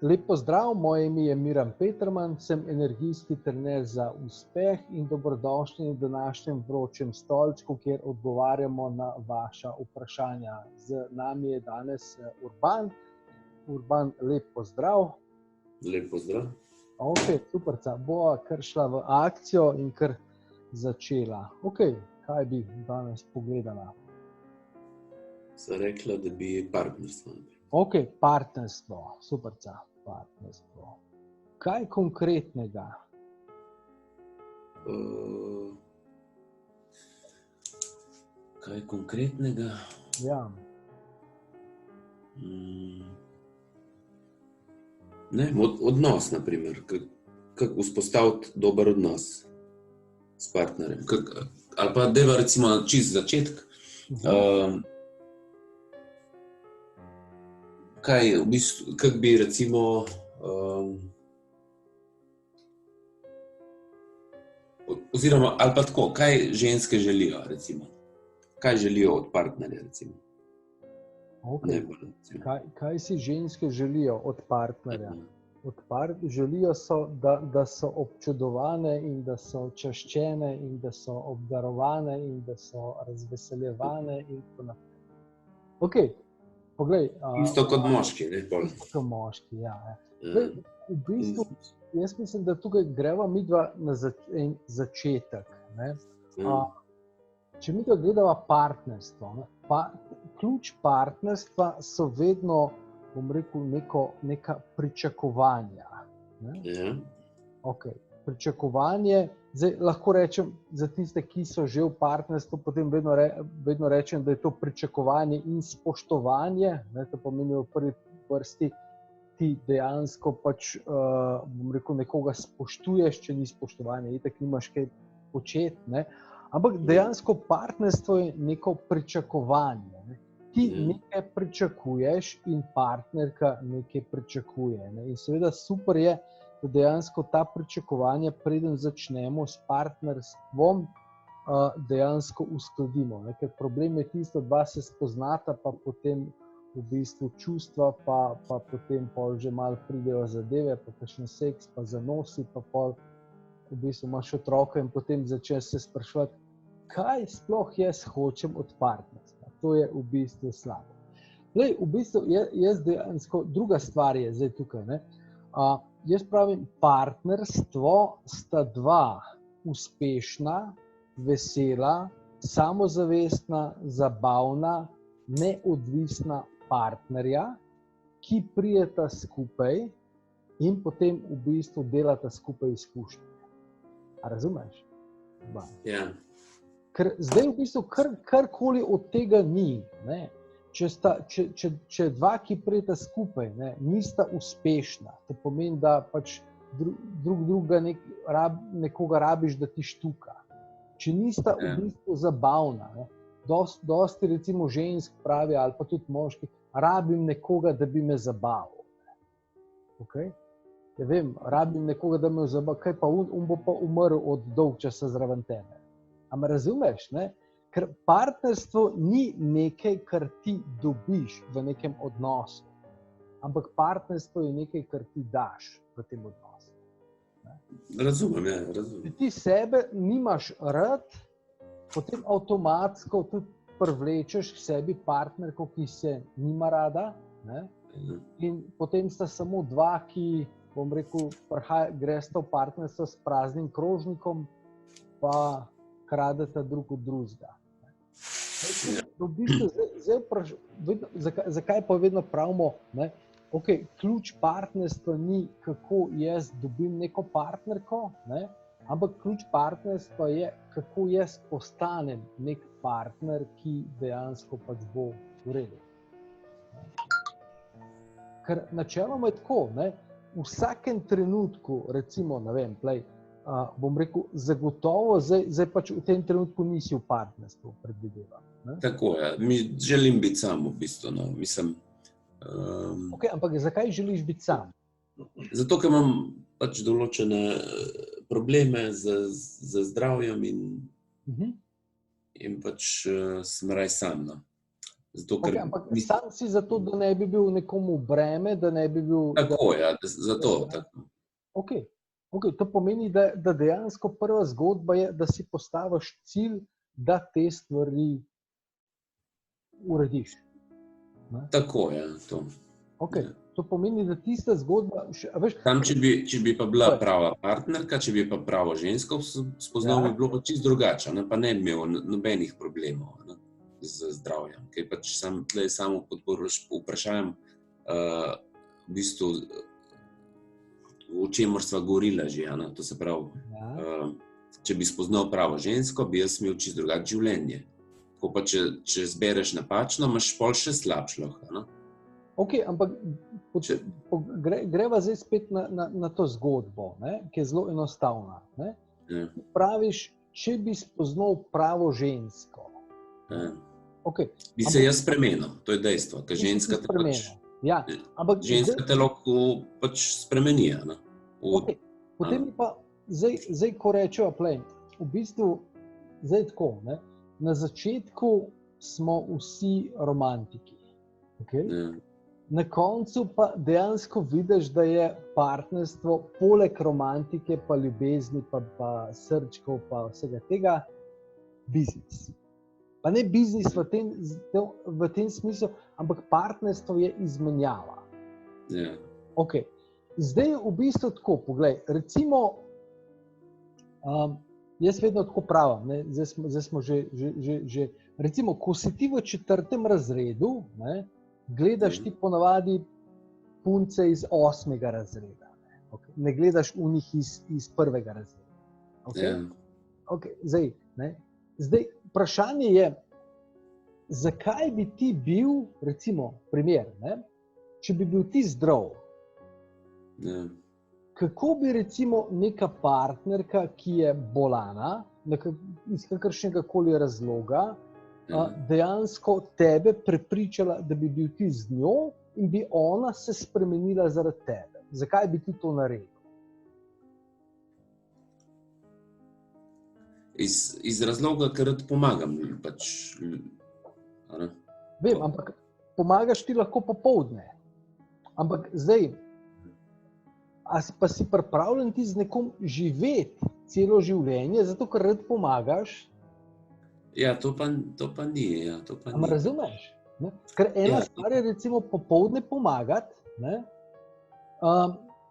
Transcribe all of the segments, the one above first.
Lep pozdrav, moje ime je Miran Peterman, sem energijski trener za uspeh in dobrodošli na današnjem vročem stolčku, kjer odgovarjamo na vaša vprašanja. Z nami je danes Urban. Urban, lep pozdrav. Lep pozdrav. Ok, superca, bova kar šla v akcijo in kar začela. Ok, kaj bi danes pogledala? Sem rekla, da bi partnerstvo. Ok, partnerstvo, superca, partnerstvo. Kaj konkretnega? Kaj konkretnega? Ja. Ne, odnos, na primer. Kako vzpostaviti dober odnos s partnerjem. Ali pa deva recimo čist začetek. Kaj v bistvu, kako bi recimo oziroma, ali pa tako, kaj ženske želijo, recimo? Kaj želijo od partnerja, recimo? Okay. Kaj si ženske želijo od partnerja? Želijo so, da so občudovane in da so čaščene in da so obdarovane in da so razveseljevane in tako naprej. Ok, poglej. Isto kot moški, ne? Isto kot moški, ja. V bistvu, jaz mislim, da tukaj greva midva na začetek. Ne? Če midva gledava partnerstvo, ključ partnerstva so vedno, bom rekel, neka pričakovanja. Ne? Okay. Pričakovanje, zdaj lahko rečem za tiste, ki so že v partnerstvu, potem vedno rečem, da je to pričakovanje in spoštovanje. Ne? To pomeni v prvi vrsti, ti dejansko pač, bom rekel, nekoga spoštuješ, če ni spoštovanje, itak nimaš kaj početi. Ne? Ampak dejansko partnerstvo je neko pričakovanje. Ne? Ti nekaj pričakuješ in partnerka nekaj pričakuje. Ne? In seveda super je, da dejansko ta pričakovanja, preden začnemo s partnerstvom, dejansko uskladimo. Ne? Ker problem je tisto, dva se spoznata, pa potem v bistvu čustva, pa potem pol že malo pridejo zadeve, pa kakšen seks, pa zanosi, pa pol v bistvu imaš otroka in potem začneš se spraševati, kaj sploh jaz hočem od partnerstva. To je v bistvu slabo. Lej, v bistvu jaz dejansko, druga stvar je zdaj tukaj, ne? Jaz pravim, partnerstvo sta dva uspešna, vesela, samozavestna, zabavna, neodvisna partnerja, ki prideta skupaj in potem v bistvu delata skupaj izkušnje. A razumeš? Ja. Ker zdaj v bistvu karkoli od tega ni. Ne? Če dva, ki prideta skupaj, ne, nista uspešna, to pomeni, da pač drugega nekoga rabiš, da ti štuka. Če nista v bistvu zabavna, ne, dosti recimo žensk pravi, ali pa tudi moški, rabim nekoga, da bi me zabavil. Okay? Ja vem, rabim nekoga, da me zabavil, kaj pa bo pa umrl od dolg časa zraven tebe. A me razumeš, ne? Ker partnerstvo ni nekaj, kar ti dobiš v nekem odnosu, ampak partnerstvo je nekaj, kar ti daš v tem odnosu. Ne? Razumem, ja, razumem. Če ti sebe nimaš rad, potem avtomatsko tudi privlečeš k sebi partnerko, ki se nima rada, ne? In potem sta samo dva, ki, bom rekel, gresta v partnerstvo s praznim krožnikom, pa kradeta drug od drugega. V bistvu, zakaj pa vedno pravimo, ne? Okay, ključ partnerstva ni, kako jaz dobim neko partnerko, ne? Ampak ključ partnerstva je, kako jaz postanem nek partner, ki dejansko pač bo v redu. Ker načeloma je tako, ne? V vsakem trenutku, recimo, ne vem, bom rekel, zagotovo, zdaj pač v tem trenutku nisi v partnerstvu, predvidevam. Tako je, želim biti sam v bistvu, no, mislim. Ok, ampak zakaj želiš biti sam? Zato, ker imam pač določene probleme z zdravjem in pač sem raj sam, no. Zato, ker ampak sam si zato, da ne bi bil nekomu breme, da ne bi bil... Tako, ja, zato. Tako. Ok, to pomeni, da dejansko prva zgodba je, da si postaviš cilj, da te stvari urediš. Ne? Tako, ja, to. Ok, Ja. to pomeni, da tista zgodba... Veš, Tam, če bi pa bila prava partnerka, če bi pa pravo žensko spoznal, bi bilo pa čisto drugače, pa ne bi imel nobenih problemov z zdravjem. Ker pač samo podporo vprašajem, v bistvu, o čemer sva govorila že, to se pravi, če bi spoznal pravo žensko, bi jaz imel čisto drugače življenje. Ko pa če zbereš napačno, imaš pol še slabše lahko, Ok, ampak greva zdaj spet na to zgodbo, ne, ki je zelo enostavna. Ne. Ja. Praviš, če bi spoznal pravo žensko. Ja. Okay, bi se jaz spremenil, to je dejstvo, ker ženska te pač... Ja, ampak ženska te lahko pač spremeni. Okay, potem pa, zdaj ko rečeva, v bistvu, zdaj tako, ne, na začetku smo vsi romantiki. Okay? Ja. Na koncu pa dejansko vidiš, da je partnerstvo poleg romantike, pa ljubezni, pa srčkov, pa vsega tega biznis. Pa ne biznis v tem smislu, ampak partnerstvo je izmenjava. Ja. Ok, zdaj je v bistvu tako, poglej, recimo, jaz vedno tako pravim, ne, zdaj smo že, recimo, ko si ti v 4. razredu, ne, gledaš ti ponavadi punce iz 8. razreda. Ne, okay. Ne gledaš unih iz 1. razreda. Okay? Ja. Okay, zdaj, vprašanje je, zakaj bi ti bil, recimo, primer, ne, če bi bil ti zdrav, kako bi recimo neka partnerka, ki je bolana, iz kakršnega koli razloga, dejansko tebe prepričala, da bi bil ti z njo in bi ona se spremenila zaradi tebe. Zakaj bi ti to naredil? Iz razloga, ker rad pomagam. Pač, Vem, ampak pomagaš ti lahko popoldne. Ampak zdaj, pa si pripravljen ti z nekom živeti celo življenje, zato ker rad pomagaš? Ja, to pa ni. Ja, Ampak razumeš? Ne? Ker ena stvar je recimo popoldne pomagati, ne?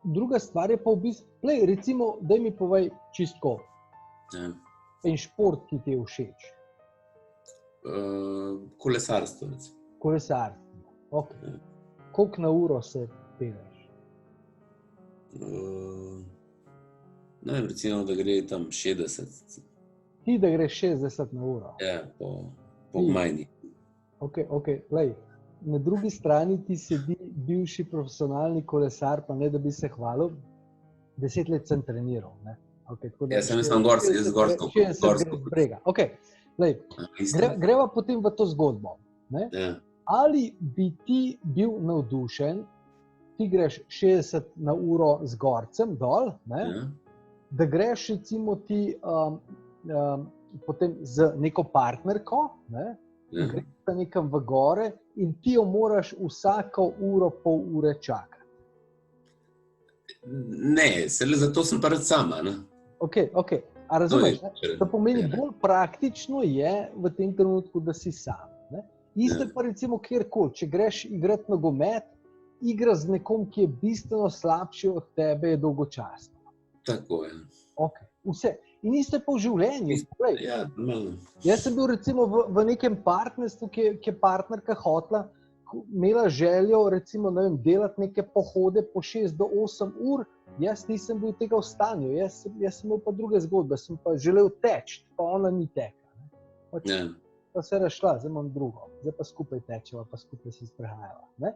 Druga stvar je pa v bistvu, recimo, daj mi povej čistko. Ja. En šport, ki ti je všeč? Kolesarstvo. Kolesarstvo, ok. Ja. Koliko na uro se peleš? Ne vem, recimo, da gre tam 60. Ti, da greš 60 na uro? Ja, po Gmajni. Ok, lej, na drugi strani ti sedi bivši profesionalni kolesar, pa ne da bi se hvalil, 10 let sem treniral, ne? Okay, ja, sem gorsko. Ok, lej, greva potem v to zgodbo. Ne? Ja. Ali bi ti bil navdušen, ti greš 60 na uro z gorcem dol, ne? Ja. Da greš recimo ti potem z neko partnerko, ne? Ja. Greš nekam v gore in ti jo moraš vsako uro, pol ure čakati. Ne, sele zato sem pa rad sama, ne? Ok, a razumeš, to pomeni bolj praktično je v tem trenutku, da si sam. Ne? Isto pa recimo kjerkoli, če greš igrati nogomet, igra z nekom, ki je bistveno slabši od tebe, je dolgočasno. Tako je. Ok, vse. In isto je pa v življenju. Ja, jaz sem bil recimo v nekem partnerstvu, ki je partnerka hotela, imela željo recimo, ne vem, delati neke pohode po 6 do 8 ur, jaz nisem bil tega v stanju, jaz sem imel pa druge zgodbe, sem pa želel teči, pa ona ni tekla. Pa se je razšla, zdaj imam drugo, zdaj pa skupaj tečeva, pa skupaj se sprehajava. Ne?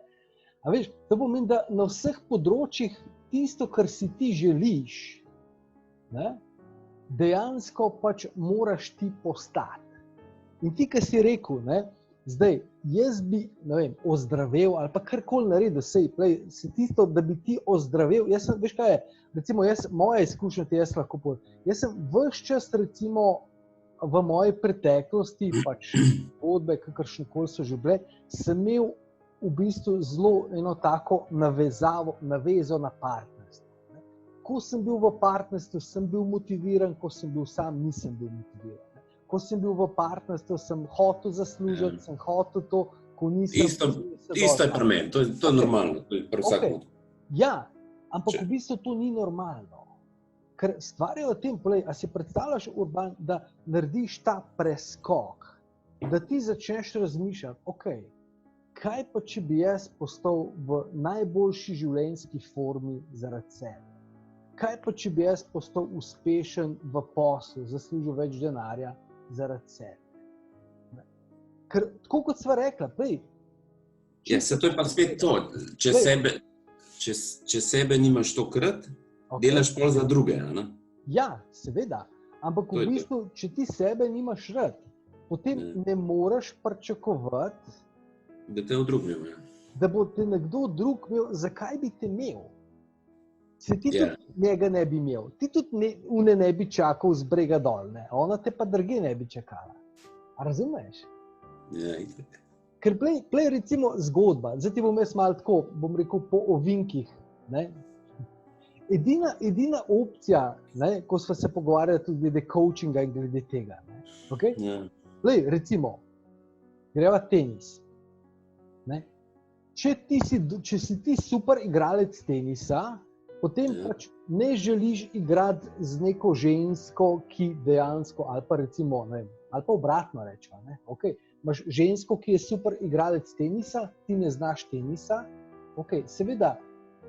A veš, to pomeni, da na vseh področjih tisto, kar si ti želiš, ne, dejansko pač moraš ti postati. In ti, kar si rekel, ne, zdaj, jaz bi, ne vem, ozdravel ali pa karkoli naredil, si tisto, da bi ti ozdravel, jaz sem, veš kaj je, recimo, moja izkušnja ti jaz lahko povem, jaz sem ves čas, recimo, v moji preteklosti, pač zgodbe, kakršnekoli so že bile, sem imel v bistvu zelo eno tako navezo na partnerstvo. Ne. Ko sem bil v partnerstvu, sem bil motiviran, ko sem bil sam, nisem bil motiviran. Ne. Ko sem bil v partnerstvu, sem hotel zaslužiti, sem hotel to, ko nisem... Isto je pri meni, to je normalno, to je pri vsakom. Ja, ampak v bistvu to ni normalno. Ker stvar je v tem, a si predstavljaš, Urban, da narediš ta preskok, da ti začneš razmišljati, kaj pa če bi jaz postal v najboljši življenjski formi zaradi sebe? Kaj pa če bi jaz postal uspešen v poslu, zaslužil več denarja zaradi sebe? Ker tako kot sva rekla, Ja, se to je pa spet to, če sebe nimaš tokrat, delaš pol za druge, ne? Ja, seveda, ampak v bistvu, če ti sebe nimaš rad, potem ne moreš pričakovati, da te drug imel. Da bo te nekdo drug imel, zakaj bi te imel? Se ti tudi njega ne bi imel, ti tudi ne bi čakal z brega dol, ne? Ona te pa druge ne bi čakala. A razumeš? Ja, itak. Ker plej recimo zgodba, zdaj ti bom jaz malo tako, bom rekel, po ovinkih, ne? Edina opcija, ne, ko smo se pogovarjali tudi glede coachinga in glede tega, ne, okay? Lej, recimo, greva tenis. Ne? Če si ti super igralec tenisa, potem pač ne želiš igrati z neko žensko, ki dejansko, ali pa recimo, ne, ali pa obratno rečeva, ne, imaš žensko, ki je super igralec tenisa, ti ne znaš tenisa, seveda,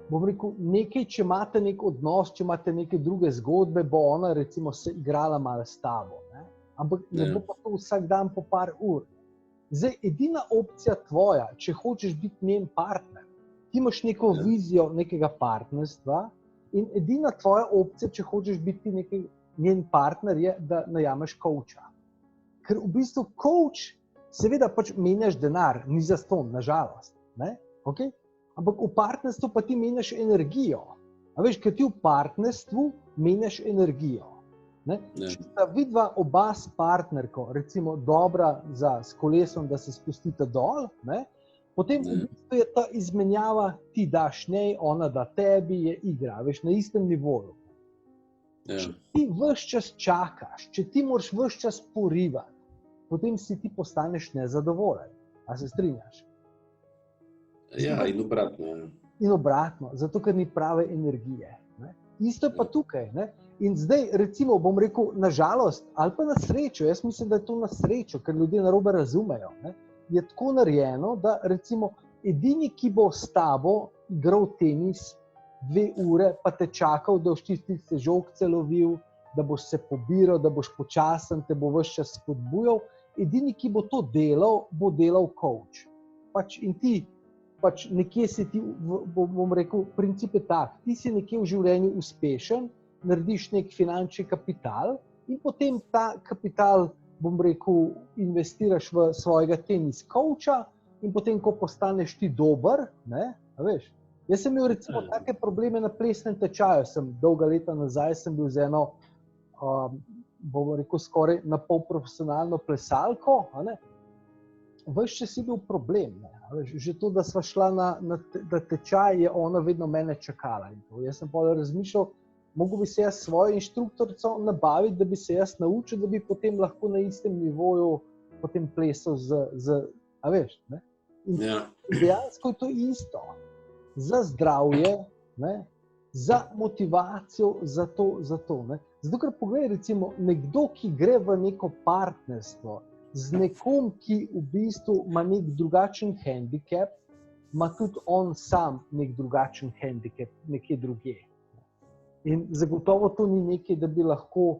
bom rekel, nekaj, če imate nek odnos, če imate neke druge zgodbe, bo ona recimo se igrala malo s tabo, ne? Ampak ne bo pa to vsak dan po par ur. Zdaj, edina opcija tvoja, če hočeš biti njen partner, ti imaš neko vizijo nekega partnerstva in edina tvoja opcija, če hočeš biti njen partner, je, da najameš coacha. Ker v bistvu coach, seveda pač menjaš denar, ni zastonj, nažalost, ne? Ampak v partnerstvu pa ti menjaš energijo. A veš, ker ti v partnerstvu menjaš energijo. Ne? Če sta vidva oba s partnerko, recimo dobra s kolesom, da se spustite dol, ne? Potem v bistvu je ta izmenjava, ti daš njej, ona da tebi, je igra, veš, na istem nivoju. Če ti ves čas čakaš, če ti moraš ves čas porivati, potem si ti postaneš nezadovoljen. A se strinjaš? Ja, in obratno. In obratno, zato ker ni prave energije. Ne? Isto je pa tukaj. Ne? In zdaj, recimo, bom rekel, na žalost, ali pa na srečo, jaz mislim, da je to na srečo, ker ljudje narobe razumejo, ne? Je tako narejeno, da recimo edini, ki bo s tabo igral tenis 2 ure, pa te čakal, da boš tiste žogce lovil, da boš se pobiral, da boš počasen, te bo ves čas spodbujal, edini, ki bo to delal, bo delal coach. In ti pač nekje si ti, bom rekel, princip je tak, ti si nekje v življenju uspešen, narediš nek finančni kapital in potem ta kapital, bom rekel, investiraš v svojega tenis coacha in potem, ko postaneš ti dober, ne, a veš, jaz sem imel recimo take probleme na plesnem tečaju, dolga leta nazaj sem bil z eno, bom rekel, skoraj na pol profesionalno plesalko, a ne, veš, če si bil problem, ne. Že to, da sva šla na tečaj, je ona vedno mene čakala. In to. Jaz sem pa razmišljal, mogo bi se jaz svojo inštruktorico nabaviti, da bi se jaz naučil, da bi potem lahko na istem nivoju potem plesal a veš, ne? In dejansko je to isto. Za zdravje, ne? Za motivacijo, za to. Ne? Zato, ker pogledaj, recimo, nekdo, ki gre v neko partnerstvo, z nekom, ki v bistvu ima nek drugačen hendikep, ima tudi on sam nek drugačen hendikep nekje drugje. In zagotovo to ni nekaj, da bi lahko,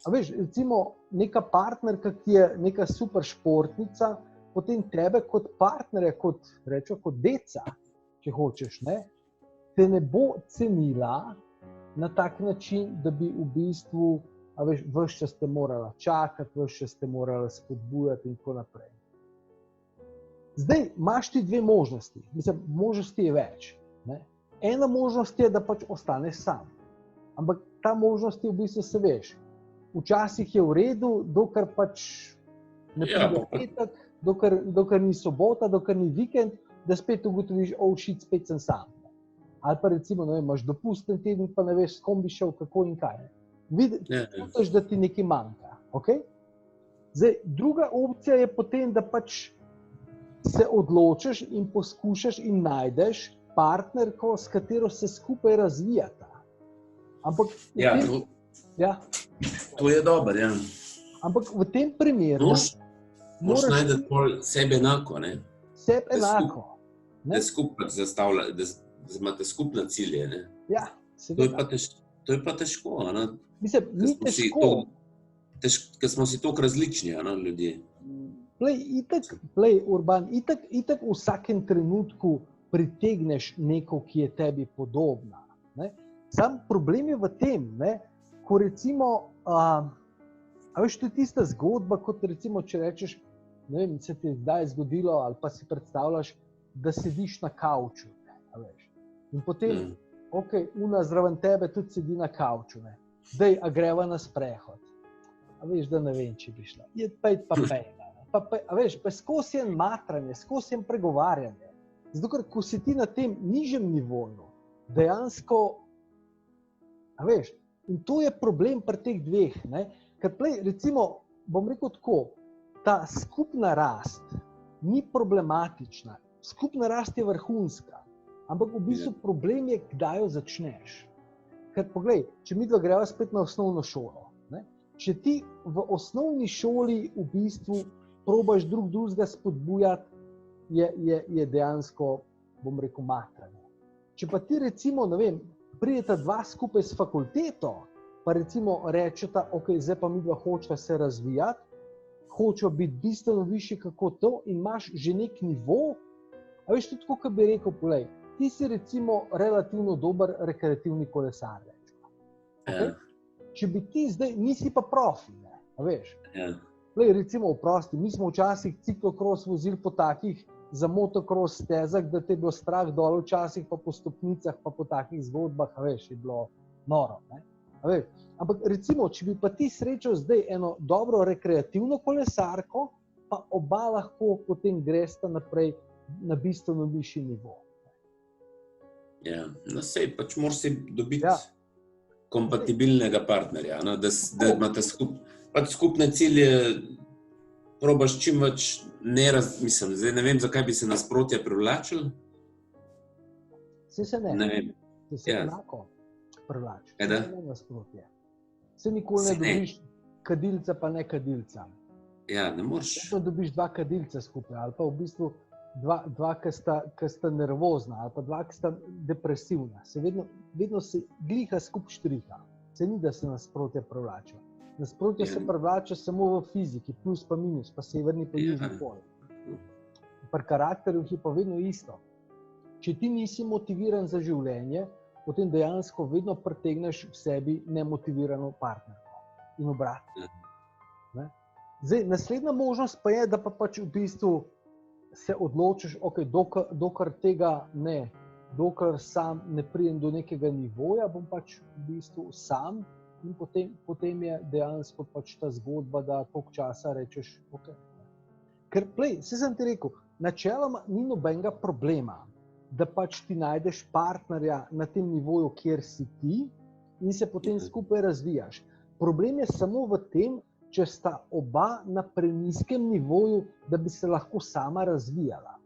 a veš, recimo neka partnerka, ki je neka super športnica, potem tebe kot partnerja, kot deca, če hočeš, ne, te ne bo cenila na tak način, da bi v bistvu, a veš, ves čas ste morala čakati, ves čas ste morala spodbujati in tako naprej. Zdaj, imaš ti 2 možnosti. Mislim, možnosti je več. Ne? Ena možnost je, da pač ostaneš sam. Ampak ta možnost je v bistvu, se veš, včasih je v redu, dokler pač ne pride petek, dokler ni sobota, dokler ni vikend, da spet ugotoviš, shit, spet sem sam. Ali pa recimo, ne vem, imaš dopusten teden, pa ne veš, s kom bi šel, kako in kaj. Vidiš, da ti nekaj manjka. Okay? Zdaj, druga opcija je potem, da pač se odločiš in poskušaš in najdeš partnerko, s katero se skupaj razvijata. Ampak to je dobro, ja. Ampak v tem primeru moraš najti sebe enako, ne? Sebe enako. Da skupaj zastavlja, da imate skupne cilje, ne? Ja, to je pa težko, ne? Mislim, ni težko. Ker smo si toliko različni, ne, ljudje. Urban, itak v vsakem trenutku pritegneš neko, ki je tebi podobna. Ne? Sam problem je v tem, ne, ko recimo, a veš, to je tista zgodba, kot recimo, če rečeš, ne vem, se ti je zdaj zgodilo, ali pa si predstavljaš, da sediš na kavču, a veš. In potem, una zraven tebe tudi sedi na kavču, ne. Dej, a greva na sprehod. A veš, da ne vem, če bi šla. Pejt pa pejla. A veš, pa skozi en matranje, skozi en pregovarjanje. Zato, ker ko si ti na tem nižjem nivoju, dejansko, a veš, in to je problem pri teh dveh, ne. Ker recimo, bom rekel tako, ta skupna rast ni problematična. Skupna rast je vrhunska, ampak v bistvu problem je, kdaj jo začneš. Ker poglej, če mi dva greva spet na osnovno šolo, ne? Če ti v osnovni šoli v bistvu probaš drugega spodbujati, je dejansko, bom rekel, matranje. Če pa ti recimo, ne vem, prideta dva skupaj s fakulteto, pa recimo rečeta, zdaj pa mi dva hočeva se razvijati, hočeva biti bistveno višji kako to in imaš že nek nivo, a veš tudi tako, kot bi rekel, poglej, ti si recimo relativno dober rekreativni kolesar. Okay? Če bi ti zdaj, nisi pa profi, ne, a veš. Recimo oprosti, mi smo včasih ciklokros vozili po takih za motokros stezah, da te je bilo strah dol včasih, pa po stopnicah, pa po takih zgodbah, a veš, je bilo noro, ne. A veš, ampak recimo, če bi pa ti srečal zdaj eno dobro rekreativno kolesarko, pa oba lahko potem gresta naprej na bistveno višji nivo. Ja, no sej, pač moraš si dobiti kompatibilnega partnerja, no, da imate skupne cilje, probaš čim več mislim, zdaj ne vem, zakaj bi se nasprotja privlačili. Se ne vem. Se enako privlači. Se ne nasprotje. Se nikoli ne dobiš kadilca pa ne kadilca. Ja, ne moreš. Vedno dobiš dva kadilca skupaj, ali pa v bistvu dva, ki sta nervozna, ali pa dva, ki sta depresivna. Se vedno se gliha skupaj štriha. Se ni, da se nasprotje privlačijo. Nasprotje se privlača samo v fiziki, plus pa minus, pa severni pa južni pol. Pri karakterju je pa vedno isto. Če ti nisi motiviran za življenje, potem dejansko vedno pritegneš v sebi nemotivirano partnerko. In obratno. Zdaj, naslednja možnost pa je, da pa pač v bistvu se odločiš, dokler tega ne, dokler sam ne pridem do nekega nivoja, bom pač v bistvu sam in potem je dejansko pač ta zgodba, da toliko časa rečeš, Ker, saj sem ti rekel, načeloma ni nobenega problema, da pač ti najdeš partnerja na tem nivoju, kjer si ti in se potem skupaj razvijaš. Problem je samo v tem, če sta oba na prenizkem nivoju, da bi se lahko sama razvijala.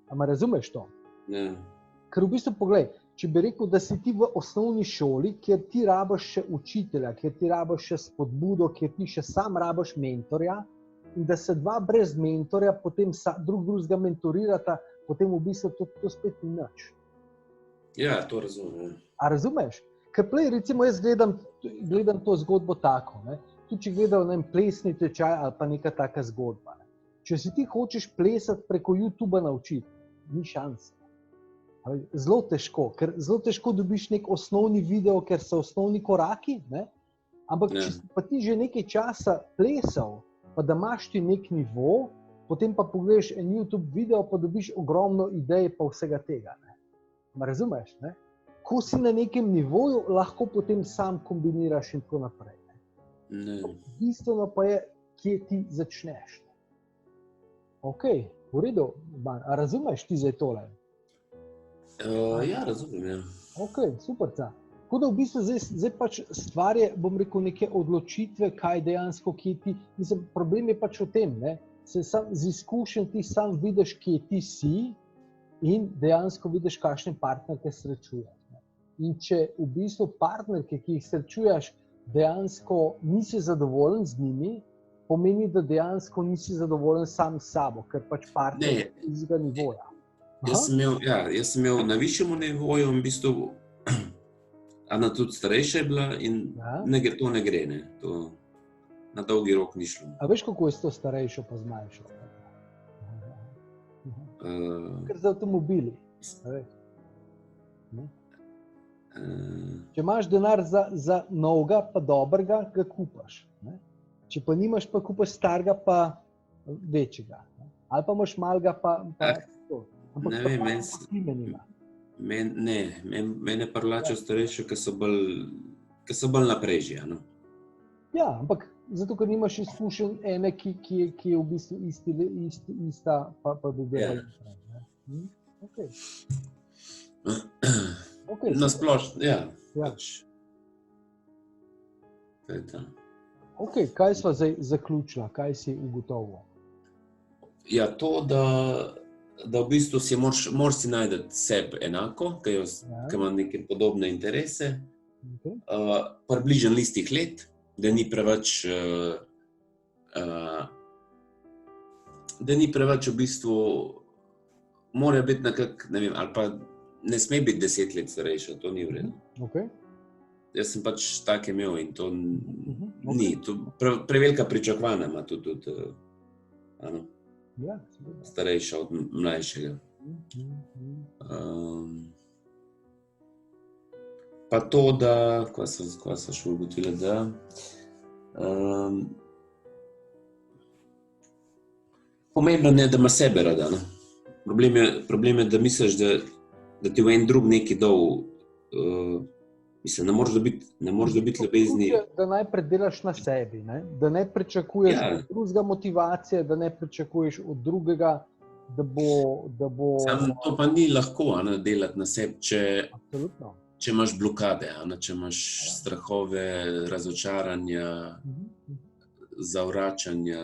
A me razumeš to? Ne. Ker v bistvu, poglej, če bi rekel, da si ti v osnovni šoli, kjer ti rabiš še učitelja, kjer ti rabiš še spodbudo, kjer ti še sam rabiš mentorja, in da se dva brez mentorja potem drugega mentorirata, potem v bistvu to spet ni nič. Ja, to razumem. A razumeš? Ker recimo jaz gledam to zgodbo tako, ne? Tudi če gledam plesni tečaj ali pa neka taka zgodba. Ne? Če si ti hočeš plesati preko YouTubea naučiti, ni šanse. Zelo težko, ker zelo težko dobiš nek osnovni video, ker so osnovni koraki, ne? Ampak če si pa ti že nekaj časa plesal, pa da imaš ti nek nivo, potem pa pogledaš en YouTube video, pa dobiš ogromno idej pa vsega tega. Ne? Ma razumeš, ne? Ko si na nekem nivoju, lahko potem sam kombiniraš in tako naprej. Ne? Ne. Bistveno pa je, kje ti začneš. Ok, v redu, a razumeš ti zdaj tole? Ja, razumem, ja. Ok, super. Tako da v bistvu zdaj pač stvar je, bom rekel, neke odločitve, kaj dejansko, kje ti, mislim, problem je pač v tem, ne, z izkušenj ti sam vidiš, kje ti si in dejansko vidiš, kakšne partnerke srečuješ. Ne. In če v bistvu partnerke, ki jih srečuješ, dejansko nisi zadovoljen z njimi, pomeni, da dejansko nisi zadovoljen sam s sabo, ker pač partner iz tega nivoja. Jaz sem imel na višjem nivoju v bistvu, Ana tudi starejša je bila in to ne gre, ne. To na dolgi rok ni šlo. A veš, kako je s to starejšo pa z mlajšo? Ker z avtomobili. Če imaš denar za novega pa dobrega, ga kupaš. Ne? Če pa nimaš, pa kupaš starega pa večjega. Ne? Ali pa imaš malega pa to. Ampak ne vem, mene privlačijo starejše, ki so bolj naprežja. No? Ja, ampak zato, ker nimaš izkušenj ene, ki je v bistvu ista, pa bi bila naprej. Okay. Na splošno, ja. Ok, kaj sva zdaj zaključila? Kaj si ugotovil? Ja, to, da v bistvu moraš si najti sebe enako, ki ima neke podobne interese, približno istih let, da ni preveč v bistvu, mora biti nekako, ne vem, ali pa ne sme biti 10 let starejša, to ni v redu. Okay. Jaz sem pač tak imel in to ni, to prevelika pričakovanja ima tudi starejša od mlajšega. Pa to, da, kaj so še ugotovili, da pomembno je, da ima sebe rada. Ne? Problem je, da misliš, da ti v en drug neki dol, mislim, ne moreš dobiti ljubezni. Da najprej delaš na sebi, ne? Da ne pričakuješ od drugega motivacije, da ne pričakuješ od drugega, da bo... Sam to pa ni lahko, delati na sebi, Absolutno. Če imaš blokade, če imaš strahove, razočaranja, zavračanja,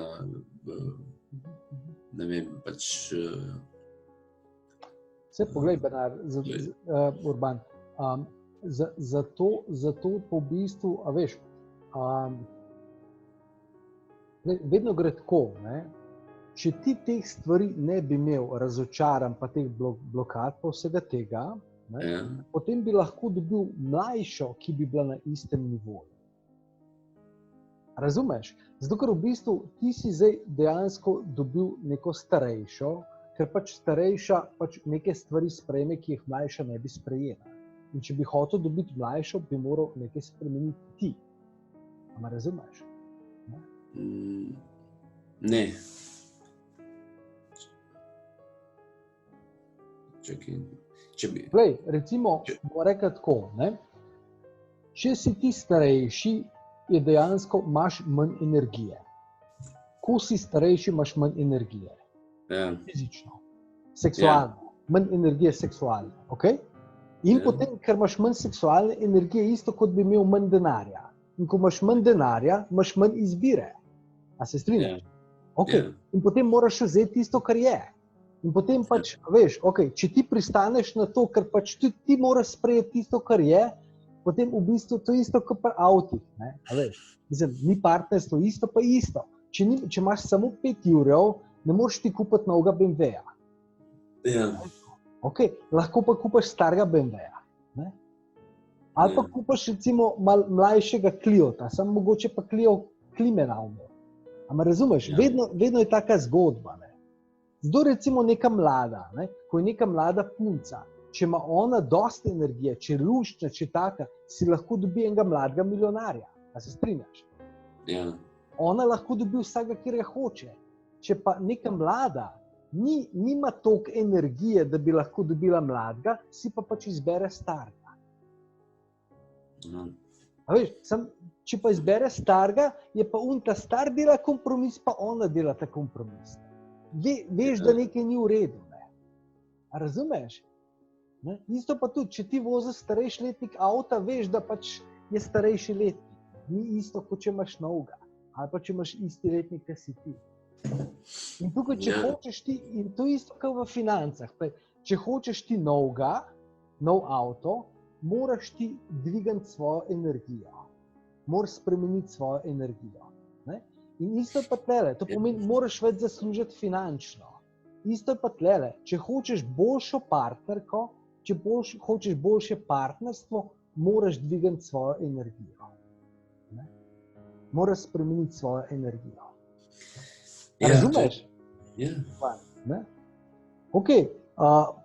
ne vem, pač... Vse poglej, Bernard, Urban, zato po v bistvu, a veš, vedno gre tako, ne? Če ti teh stvari ne bi imel razočaran, pa teh blokad, pa vsega tega, potem bi lahko dobil mlajšo, ki bi bila na istem nivoju. Razumeš? Zato, ker v bistvu ti si zdaj dejansko dobil neko starejšo, ker pač starejša pač neke stvari sprejme, ki jih mlajša ne bi sprejela. In če bi hotel dobiti mlajšo, bi moral nekaj spremeniti ti. A me razumeš? Ne. Čakaj. Glej, recimo, bomo rekli tako, ne? Če si ti starejši, je dejansko imaš manj energije. Ko si starejši, imaš manj energije. Fizično, seksualno. Manj energije seksualne, ok? In potem, ker imaš manj seksualne energije, isto kot bi imel manj denarja. In ko imaš manj denarja, imaš manj izbire. A se strinjaš? Ok, in potem moraš vzeti tisto, kar je. In potem pač, veš, ok, če ti pristaneš na to, ker pač ti moraš sprejeti tisto, kar je, potem v bistvu to isto kot pri avtih, ne, a veš. Mislim, ni partnerstvo isto, pa isto. Če imaš samo 5 evrov, ne moreš ti kupiti novega BMW-ja. Ja. Ok, lahko pa kupaš starega BMW-ja, ne. Ali pa kupaš recimo malo mlajšega Cliota, samo mogoče pa Clio klime na umel. A me razumeš? Vedno je taka zgodba, ne. Zdaj recimo neka mlada, ne? Ko je neka mlada punca, če ima ona dosti energije, če je luštna, če je taka, si lahko dobi enega mladega milijonarja. A se strinjaš? Ja. Ona lahko dobi vsega, kjer ga hoče. Če pa neka mlada nima toliko energije, da bi lahko dobila mladega, si pa pač izbere starega. A veš, če pa izbere starega, je pa ta star dela kompromis, pa ona dela ta kompromis. Veš, da nekaj ni v redu. Ne? A razumeš? Ne? Isto pa tudi, če ti voziš starejši letnik avta, veš, da pač je starejši letnik. Ni isto, kot če imaš novega. Ali pa če imaš isti letnik, kot si ti. In tukaj, če hočeš ti, in to isto kot v financah, če hočeš ti nov avto, moraš ti dvigati svojo energijo. Moraš spremeniti svojo energijo. Ne? In isto je pa tlele, to pomeni, moraš več zaslužiti finančno. Isto je pa tlele, če hočeš boljšo partnerko, če hočeš boljše partnerstvo, moraš dvigati svojo energijo. Ne? Moraš spremeniti svojo energijo. Razumeš? Ja. Ne? Ok,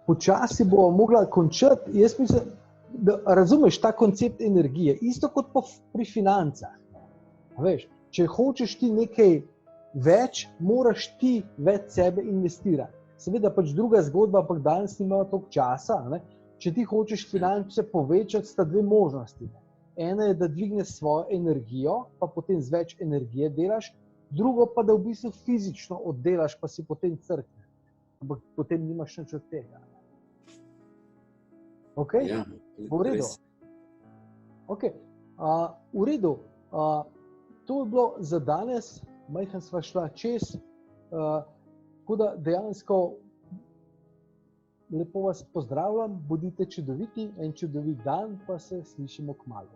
počasi bomo mogla končati. Jaz mislim, da razumeš ta koncept energije, isto kot pri financah. Veš, če hočeš ti nekaj več, moraš ti več sebe investirati. Seveda pač druga zgodba, ampak danes nimamo toliko časa. Ne? Če ti hočeš finance povečati, sta dve možnosti. Ena je, da dvigneš svojo energijo, pa potem z več energije delaš, drugo pa, da v bistvu fizično oddelaš, pa si potem crkne. Ampak potem nimaš nič od tega. Ok? Ja, v redu. Ok. V redu. To je bilo za danes. Majhen sva šla čez. Tako da dejansko lepo vas pozdravljam. Bodite čudoviti. En čudovit dan, pa se slišimo kmalu.